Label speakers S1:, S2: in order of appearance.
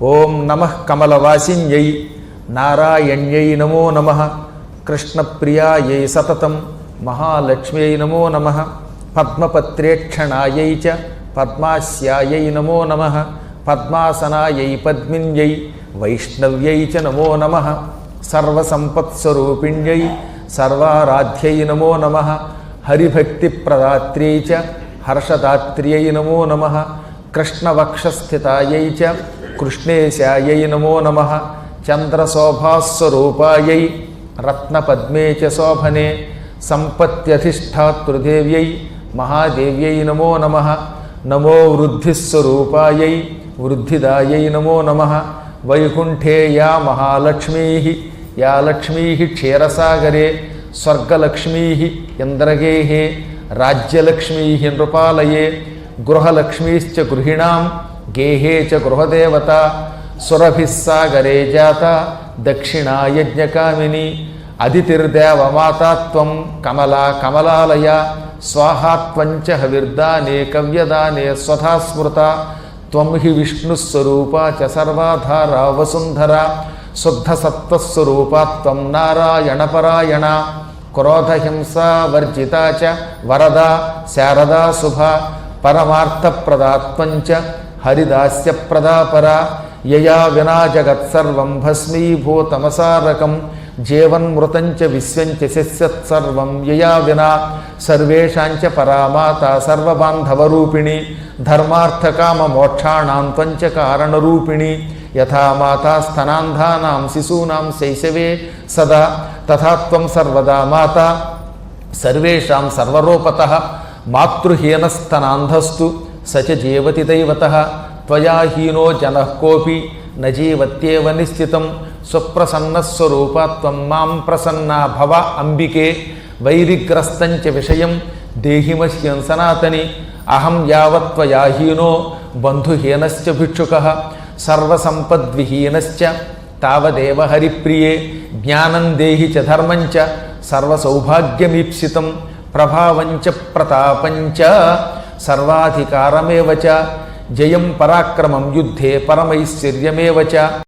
S1: ఓం నమః కమలవాసిన్యై నారాయణ్యై నమో నమః కృష్ణప్రియాయై సతతం మహాలక్ష్మ్యై నమో నమః పద్మపత్రేక్షణాయై చ పద్మాస్యాయై నమో నమః పద్మాసనాయై పద్మిన్యై వైష్ణవ్యై చ నమో నమః సర్వసంపత్స్వరూపిణ్యై సర్వారాధ్యై నమో నమః హరిభక్తిప్రదాత్ర్యై చ హర్షదాత్ర్యై నమో నమః కృష్ణవక్షస్థితాయై చ కృష్ణేశాయై నమో నమః చంద్రశోభాస్వరూపాయై రత్నపద్మే చ శోభనే సంపత్యధిష్టాతృదేవ్యై మహాదేవ్యై నమో నమః నమో వృద్ధిస్వరూపాయై వృద్ధిదాయై నమో నమః వైకుంఠే యా మహాలక్ష్మీ యా లక్ష్మీ క్షీరసాగరే స్వర్గలక్ష్మీ ఇంద్రగేహే రాజ్యలక్ష్మీ నృపాలయే గృహలక్ష్మీశ్చ గృహిణాం గేహే చ గృహదేవత సురభిస్సాగరే జాత దక్షిణాయజ్ఞకామిని అదితిర్దేవమాతాత్వం కమలా కమలాలయ స్వాహాత్వంచ హవిర్దానే కవ్యదానే స్వధా స్మృత త్వం హి విష్ణుస్వరూపా చ సర్వాధారా వసుంధరా శుద్ధసత్వస్వరూపా త్వం నారాయణపరాయణ క్రోధహింసా వర్జితా చ వరదా శారదా శుభా పరమార్థప్రదాత్వంచ హరిదాస్యప్రదాపరా యయా వినా జగత్సర్వం భస్మీభూతమసారకం జీవన్మృతంచ విశ్వంచ శస్యత్సర్వం యయా వినా సర్వేషాంచ పరామాత సర్వబాంధవరూపిణి ధర్మార్థకామమోక్షాణాం త్వంచ కారణరూపిణి యథా మాతా స్తనాంధానాం శిశూనాం శైశవే సదా తథా త్వం సర్వదా మాతా సర్వేషాం సర్వరూపతః మాతృహీనస్తనాంధస్తు సచ జీవతి దైవతః త్వయా హీనో జనః కోపి న జీవత్యేవ నిశ్చితం సుప్రసన్నస్వరూపా త్వం మాం ప్రసన్నా భవ అంబికే వైరిగ్రస్తంచ విషయం దేహి మహ్యం సనాతని అహం యావత్ త్వయా హీనో బంధుహీనశ్చ భిక్షుకః సర్వసంపద్విహీనశ్చ తావదేవ హరిప్రియే జ్ఞానం దేహి చ ధర్మం చ సర్వసౌభాగ్యమీప్సితం ప్రభావంచ ప్రతాపంచ సర్వాధికారమేవ చ జయం పరాక్రమం యుద్ధే పరమైశ్వర్యమేవ చ